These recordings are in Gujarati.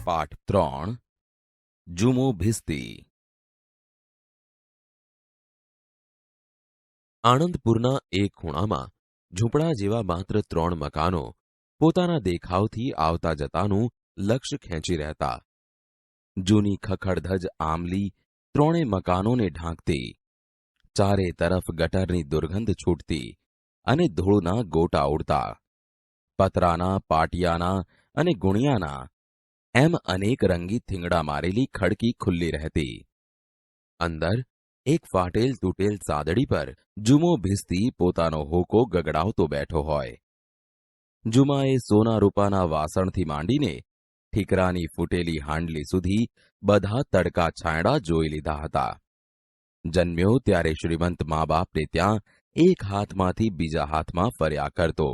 પાઠ 3 જુમો ભીસ્તી. આણંદપુરના એક ખૂણામાં ઝૂંપડા જેવા માત્ર 3 મકાનો પોતાના દેખાવથી આવતા જતાનું લક્ષ્ય ખેંચી રહેતા. જૂની ખખડધજ આમલી 3 મકાનોને ઢાંકતી, ચારે તરફ ગટરની દુર્ગંધ છૂટતી અને ધૂળના ગોટા ઉડતા. પતરાના, પાટિયાના અને ગુણિયાના એમ અનેક રંગી થીંગડા મારેલી ખડકી ખુલ્લી રહેતી. અંદર એક ફાટેલ તૂટેલ સાદડી પર જુમો ભીસ્તી પોતાનો હોકો ગગડાવતો બેઠો હોય. જુમાએ સોના રૂપાના વાસણથી માંડીને ઠીકરાની ફૂટેલી હાંડલી સુધી બધા તડકા છાંયડા જોઈ લીધા હતા. જન્મ્યો ત્યારે શ્રીમંત મા બાપને ત્યાં એક હાથમાંથી બીજા હાથમાં ફર્યા કરતો.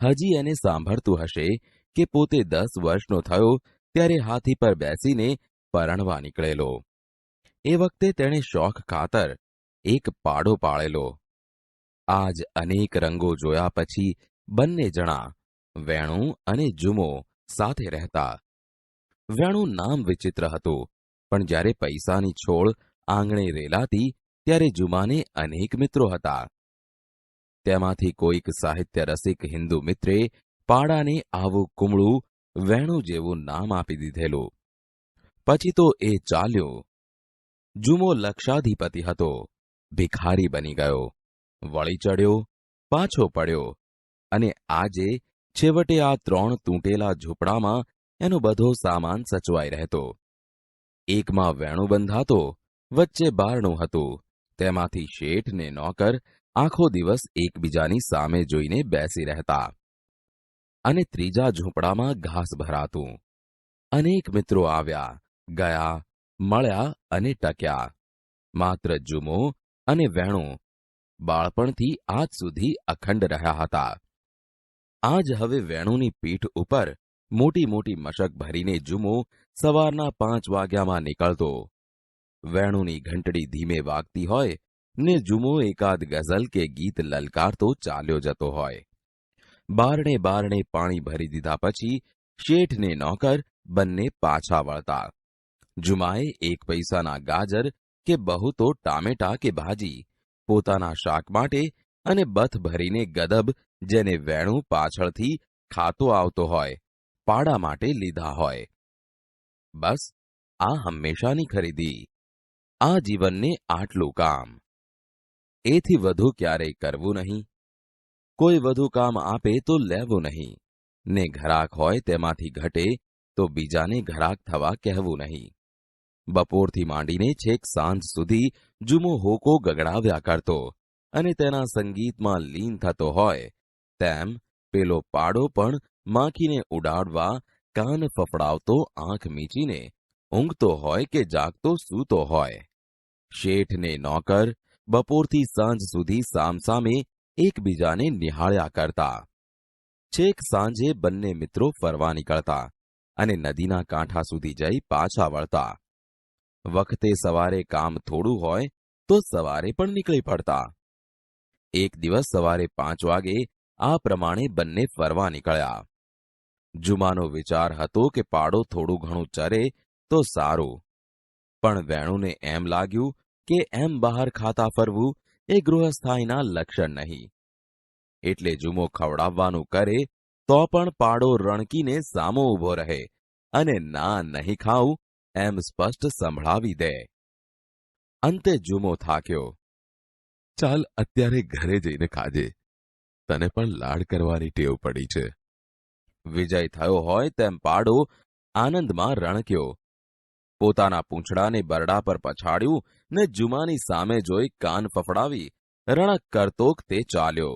હજી એને સાંભળતું હશે કે પોતે 10 વર્ષનો થયો ત્યારે હાથી પર બેસીને પરણવા નીકળેલો. એ વખતે તેણે શોખ ખાતર એક પાડો પાળેલો. આજ અનેક રંગો જોયા પછી બંને જણા વેણુ અને જુમો સાથે રહેતા. વેણું નામ વિચિત્ર હતું, પણ જ્યારે પૈસાની છોડ આંગણે રેલાતી ત્યારે જુમાને અનેક મિત્રો હતા. તેમાંથી કોઈક સાહિત્ય રસિક હિન્દુ મિત્રે પાડાને આવું કુમળું વેણું જેવું નામ આપી દીધેલું. પછી તો એ ચાલ્યો. જુમો લક્ષાધિપતિ હતો, ભિખારી બની ગયો, વળી ચડ્યો, પાછો પડ્યો અને આજે છેવટે આ 3 તૂટેલા ઝૂંપડામાં એનો બધો સામાન સચવાઈ રહેતો. એકમાં વેણું બંધાતો, વચ્ચે બારણું હતું, તેમાંથી શેઠ ને નોકર આખો દિવસ એકબીજાની સામે જોઈને બેસી રહેતા. અને ત્રીજા ઝૂંપડામાં ઘાસ ભરાતું. અનેક મિત્રો આવ્યા, ગયા, મળ્યા અને ટક્યા. માત્ર જુમો અને વેણું બાળપણથી આજ સુધી અખંડ રહ્યા હતા. આજ હવે વેણુની પીઠ ઉપર મોટી મોટી મશક ભરીને જુમો સવારના 5 વાગ્યામાં નીકળતો. વેણુની ઘંટડી ધીમે વાગતી હોય ને જુમો એકાદ ગઝલ કે ગીત લલકારતો ચાલ્યો જતો હોય. બારણે બારણે પાણી ભરી દીધા પછી શેઠ ને નોકર બંને પાછા વળતા. જુમાએ 1 પૈસાના ગાજર કે બહુ તો ટામેટા કે ભાજી પોતાના શાક માટે અને બથ ભરીને ગદબ જેને વેણું પાછળથી ખાતો આવતો હોય પાડા માટે લીધા હોય. બસ આ હંમેશાની ખરીદી. આ જીવનને આટલું કામ. એથી વધુ ક્યારેય કરવું નહીં. કોઈ વધુ કામ આપે તો લેવું નહીં, ને ઘરાક હોય તેમાંથી ઘટે તો બીજાને ઘરાક થવા કહેવું નહીં. બપોરથી માંડીને છેક સાંજ સુધી જુમો હોકો ગગડાવ્યા કરતો અને તેના સંગીતમાં લીન થતો હોય તેમ પેલો પાડો પણ માખીને ઉડાડવા કાન ફફડાવતો આંખ મીચીને ઊંઘતો હોય કે જાગતો સૂતો હોય. શેઠ ને નોકર બપોરથી સાંજ સુધી સામસામે એકબીજાને નિહાળ્યા કરતા. છેક સાંજે બંને મિત્રો ફરવા નીકળતા અને નદીના કાંઠા સુધી જઈ પાછા વળતા. વખતે સવારે કામ થોડું હોય તો સવારે પણ નીકળી પડતા. એક દિવસ સવારે 5 વાગે આ પ્રમાણે બંને ફરવા નીકળ્યા. જુમાનો વિચાર હતો કે પાડો થોડું ઘણું ચરે તો સારું, પણ વેણુને એમ લાગ્યું કે એમ બહાર ખાતા ફરવું એ ગૃહસ્થાઈના લક્ષણ નહીં. એટલે જુમો ખવડાવવાનું કરે તો પણ પાડો રણકીને સામો ઊભો રહે અને ના નહીં ખાવું એમ સ્પષ્ટ સંભળાવી દે. અંતે જુમો થાક્યો. ચાલ અત્યારે ઘરે જઈને ખાજે, તને પણ લાડ કરવાની ટેવ પડી છે. વિજય થયો હોય તેમ પાડો આનંદમાં રણક્યો. પોતાના પૂંછડાને બરડા પર પછાડ્યું ને જુમાની સામે જોઈ કાન ફફડાવી રણક કરતોક તે ચાલ્યો.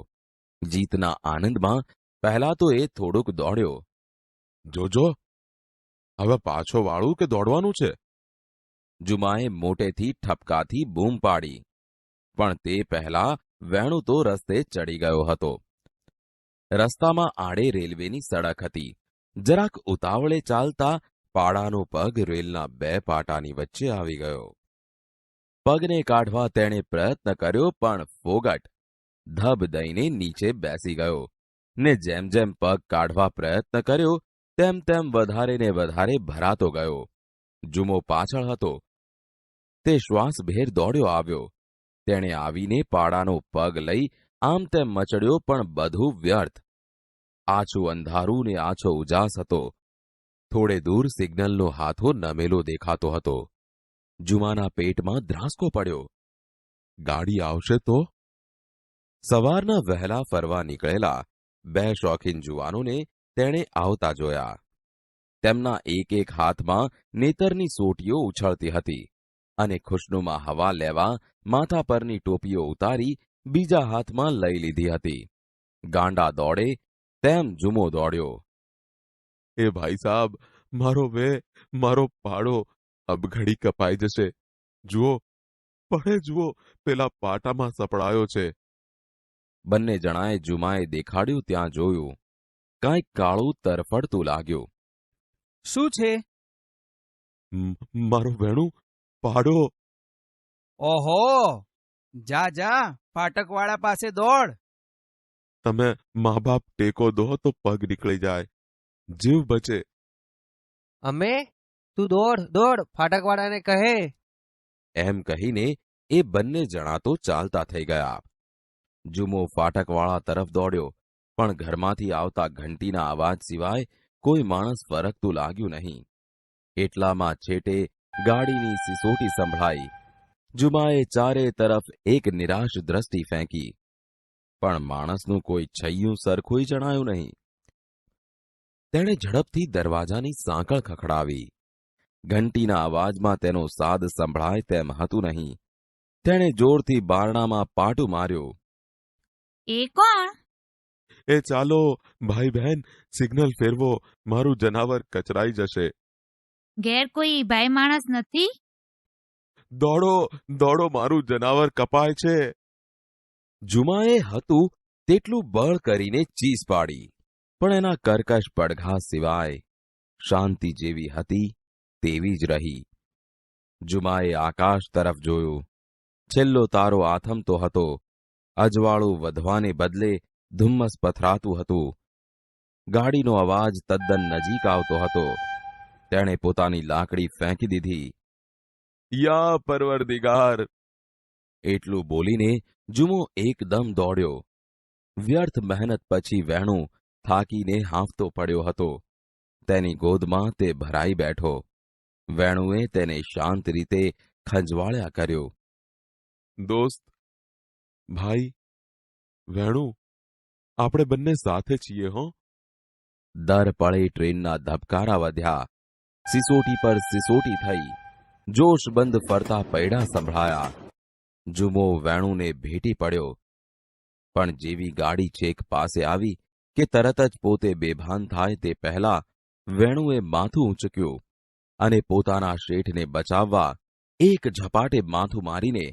જીતના આનંદમાં પહેલા તો એ થોડુંક દોડ્યો. જોજો, હવે પાછો વાળું કે દોડવાનું છે? જુમાએ મોટેથી ઠપકાથી બૂમ પાડી, પણ તે પહેલા વેણું તો રસ્તે ચડી ગયો હતો. રસ્તામાં આડે રેલવેની સડક હતી. જરાક ઉતાવળે ચાલતા પાડાનો પગ રેલના 2 પાટાની વચ્ચે આવી ગયો. પગને કાઢવા તેણે પ્રયત્ન કર્યો, પણ ફોગટ ધબ દઈને નીચે બેસી ગયો ને જેમ જેમ પગ કાઢવા પ્રયત્ન કર્યો તેમ તેમ વધારે ને વધારે ભરાતો ગયો. જુમો પાછળ હતો. તે શ્વાસભેર દોડ્યો આવ્યો. તેણે આવીને પાડાનો પગ લઈ આમ તેમ મચડ્યો, પણ બધું વ્યર્થ. આછું અંધારું ને આછો ઉજાસ હતો. થોડે દૂર સિગ્નલનો હાથો નમેલો દેખાતો હતો. જુમાના પેટમાં ધ્રાસકો પડ્યો. ગાડી આવશે તો? સવારના વહેલા ફરવા નીકળેલા 2 શોખીન જુવાનોને તેણે આવતા જોયા. તેમના એક એક હાથમાં નેતરની સોટીઓ ઉછળતી હતી અને ખુશનુમા હવા લેવા માથા પરની ટોપીઓ ઉતારી બીજા હાથમાં લઈ લીધી હતી. ગાંડા દોડે તેમ જુમો દોડ્યો. એ ભાઈ સાબ, મારો પાડો અબ ઘડી કપાઈ જશે. જુઓ, જુઓ, પેલા પાટામાં સપડાયો છે. બંને જણાએ જુમાએ દેખાડ્યું ત્યાં જોયું. કાંઈક કાળું તરફડતું લાગ્યું. શું છે? મારો વેણું, પાડો. ઓહો, જા ફાટકવાળા પાસે દોડ. તમે મા બાપ ટેકો દો તો પગ નીકળી જાય, જીવ બચે. અમે તું દોડ ફાટકવાળાને કહે. એમ કહીને એ બંને જણા તો ચાલતા થઈ ગયા. જુમો ફાટકવાળા તરફ દોડ્યો, પણ ઘરમાંથી આવતા ઘંટીના અવાજ સિવાય કોઈ માણસ ફરકતું લાગ્યું નહીં. એટલામાં છેટે ગાડીની સિસોટી સંભળાઈ. જુમાએ ચારે તરફ એક નિરાશ દ્રષ્ટિ ફેંકી, પણ માણસનું કોઈ છૈયું સરખું જણાયું નહીં. તેણે ઝડપથી દરવાજાની સાંકળ ખખડાવી. ઘંટીના અવાજમાં તેનો સાદ સંભળાય તેમ હતું નહીં. તેણે જોરથી બારણામાં પાટું માર્યું. એ કોણ? એ ચાલો ભાઈ બહેન, સિગ્નલ ફેરવો, મારું જનાવર કચરાઈ જશે. ઘેર કોઈ ભાઈ માણસ નથી? દોડો, મારું જનાવર કપાય છે. જુમાએ હતું તેટલું બળ કરીને ચીસ પાડી, પણ એના કર્કશ પડઘા સિવાય શાંતિ જેવી હતી તેવી જ રહી. જુમાએ આકાશ તરફ જોયું. છેલ્લો તારો આથમતો હતો. અજવાળું વધવાને બદલે ધુમ્મસ પથરાતું હતું. ગાડીનો અવાજ તદ્દન નજીક આવતો હતો. તેણે પોતાની લાકડી ફેંકી દીધી. યા પરવરદિગાર! એટલું બોલીને જુમો એકદમ દોડ્યો. વ્યર્થ મહેનત પછી વેણું થાકીને હાંફતો પડ્યો હતો. તેની ગોદમાં તે ભરાઈ બેઠો. વેણુએ તેને શાંત રીતે ખંજવાળ્યા કર્યો. દોસ્ત, ભાઈ, વેણું, આપણે બંને સાથે છીએ હો. દર પળે ટ્રેનના ધબકારા વધ્યા. સિસોટી પર સિસોટી થઈ. જોશબંધ ફરતા પૈડા સંભળાયા. જુમો વેણુને ભેટી પડ્યો, પણ જેવી ગાડી છેક પાસે આવી કે તરત જ પોતે બેભાન થાય તે પહેલા વેણુએ માથું ઊંચક્યું અને પોતાના શેઠને બચાવવા એક ઝપાટે માથું મારીને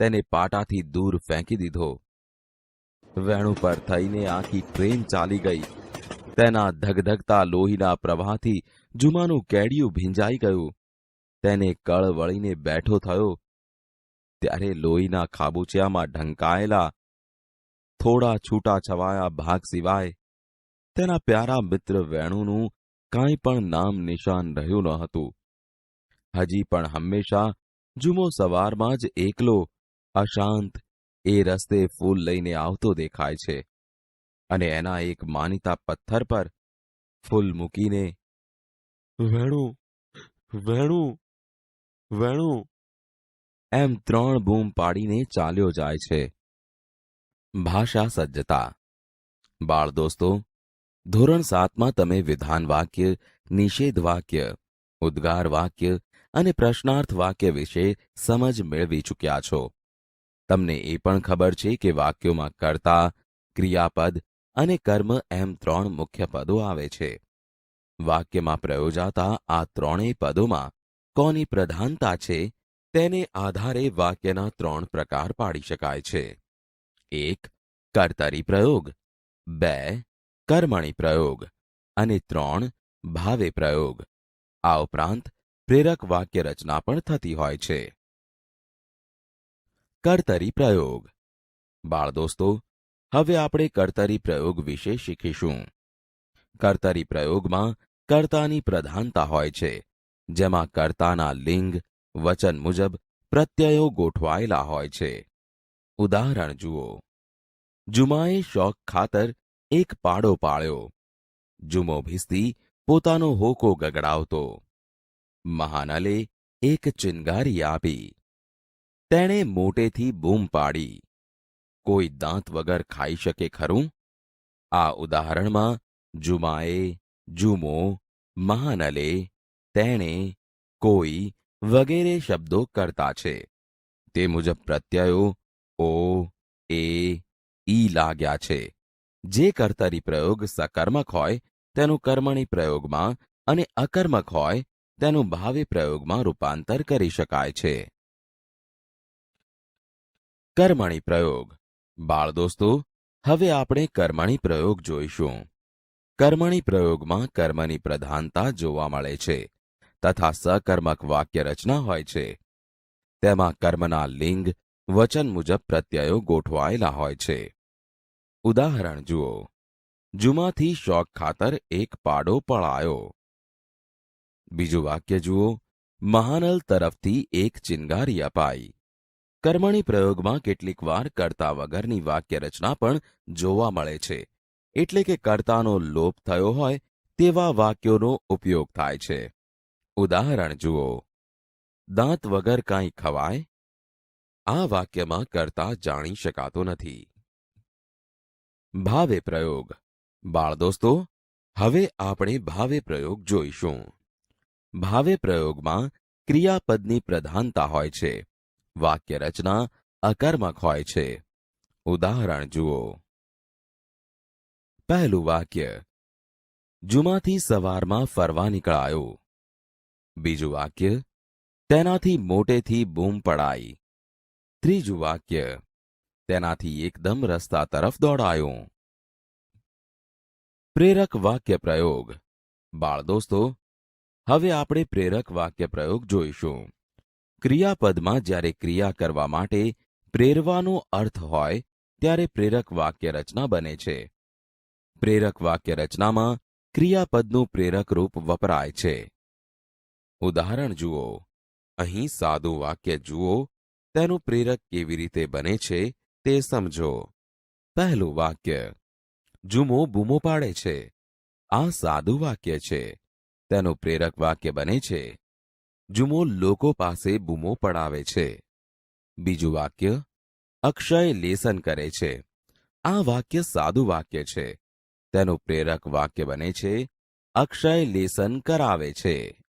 તેને પાટાથી દૂર ફેંકી દીધો. વેણુ પર થઈને આખી ટ્રેન ચાલી ગઈ. તેના ધગધગતા લોહીના પ્રવાહથી જુમાનું કેડિયું ભીંજાઈ ગયું. તેને કળ વળીને બેઠો થયો ત્યારે લોહીના ખાબુચિયામાં ઢંકાયેલા થોડા છૂટા છવાયા ભાગ સિવાય તેના પ્યારા મિત્ર વેણુનું કાંઈ પણ નામ નિશાન રહ્યું ન હતું. હજી પણ હંમેશા જુમો સવારમાં જ એકલો, અશાંત એ રસ્તે ફૂલ લઈને આવતો દેખાય છે અને એના એક માનીતા પથ્થર પર ફૂલ મૂકીને વેણું, વેણું, વેણું એમ 3 બૂમ પાડીને ચાલ્યો જાય છે. ભાષા સજ્જતા. બાળ દોસ્તો, ધોરણ 7માં તમે વિધાન વાક્ય, નિષેધ વાક્ય, ઉદ્ગાર વાક્ય અને પ્રશ્નાર્થ વાક્ય વિશે સમજ મેળવી ચૂક્યા છો. તમને એ પણ ખબર છે કે વાક્યોમાં કર્તા, ક્રિયાપદ અને કર્મ એમ 3 મુખ્ય પદો આવે છે. વાક્યમાં પ્રયોજાતા આ 3 પદોમાં કોની પ્રધાનતા છે તેને આધારે વાક્યના 3 પ્રકાર પાડી શકાય છે. 1. કર્તરી પ્રયોગ, 2. કર્મણી પ્રયોગ અને 3. ભાવે પ્રયોગ. આ ઉપરાંત પ્રેરક વાક્ય રચના પણ થતી હોય છે. કર્તરી પ્રયોગ. બાળ દોસ્તો, હવે આપણે કર્તરી પ્રયોગ વિશે શીખીશું. કર્તરી પ્રયોગમાં કર્તાની પ્રધાનતા હોય છે, જેમાં કર્તાના લિંગ વચન મુજબ પ્રત્યયો ગોઠવાયેલા હોય છે. ઉદાહરણ જુઓ. જુમાએ શોખ ખાતર એક પાડો પાળ્યો. જુમો ભીસ્તી પોતાનો હોકો ગગડાવતો. મહાનલે એક ચિનગારી આપી. તેણે મોટેથી બૂમ પાડી, કોઈ દાંત વગર ખાઈ શકે ખરું? આ ઉદાહરણમાં જુમાએ, જુમો, મહાનલે, તેણે, કોઈ વગેરે શબ્દો કર્તા છે. તે મુજબ પ્રત્યયો ઓ, એ, ઈ લાગ્યા છે. જે કર્તરી પ્રયોગ સકર્મક હોય તેનું કર્મણી પ્રયોગમાં અને અકર્મક હોય તેનું ભાવે પ્રયોગમાં રૂપાંતર કરી શકાય છે. કર્મણી પ્રયોગ. બાળ દોસ્તો, હવે આપણે કર્મણી પ્રયોગ જોઈશું. કર્મણી પ્રયોગમાં કર્મની પ્રધાનતા જોવા મળે છે તથા સકર્મક વાક્ય રચના હોય છે. તેમાં કર્મના લિંગ વચન મુજબ પ્રત્યયો ગોઠવાયેલા હોય છે. ઉદાહરણ જુઓ. જુમાથી શોખ ખાતર એક પાડો પળાયો. બીજું વાક્ય જુઓ. મહાનલ તરફથી એક ચિનગારી અપાઈ. કર્મણી પ્રયોગમાં કેટલીક વાર કર્તા વગરની વાક્ય રચના પણ જોવા મળે છે, એટલે કે કર્તાનો લોપ થયો હોય તેવા વાક્યોનો ઉપયોગ થાય છે. ઉદાહરણ જુઓ. દાંત વગર કાંઈ ખવાય? આ વાક્યમાં કર્તા જાણી શકાતો નથી. ભાવે પ્રયોગ. બાળ દોસ્તો, હવે આપણે ભાવે પ્રયોગ જોઈશું. ભાવે પ્રયોગમાં ક્રિયાપદની પ્રધાનતા હોય છે. વાક્ય રચના અકર્મક હોય છે. ઉદાહરણ જુઓ. પહેલું વાક્ય. જુમાથી સવારમાં ફરવા નીકળાયો. બીજું વાક્ય. તેનાથી મોટેથી બૂમ પડાઈ. ત્રીજું વાક્ય. તેનાથી એકદમ રસ્તા તરફ દોડાયો. પ્રેરક વાક્ય પ્રયોગ. બાળ દોસ્તો, હવે આપણે પ્રેરક વાક્ય પ્રયોગ જોઈશું. ક્રિયાપદમાં જ્યારે ક્રિયા કરવા માટે પ્રેરવાનો અર્થ હોય ત્યારે પ્રેરક વાક્ય રચના બને છે. પ્રેરક વાક્ય રચનામાં ક્રિયાપદનું પ્રેરક રૂપ વપરાય છે. ઉદાહરણ જુઓ. અહીં સાદું વાક્ય જુઓ, તેનું પ્રેરક કેવી રીતે બને છે તે સમજો. પહેલું વાક્ય. જુમો બૂમો પાડે છે. આ સાદું વાક્ય છે. તેનું પ્રેરક વાક્ય બને છે. જુમો લોકો પાસે બૂમો પડાવે છે. બીજું વાક્ય. અક્ષય લેસન કરે છે. આ વાક્ય સાદું વાક્ય છે. તેનું પ્રેરક વાક્ય બને છે. અક્ષય લેસન કરાવે છે.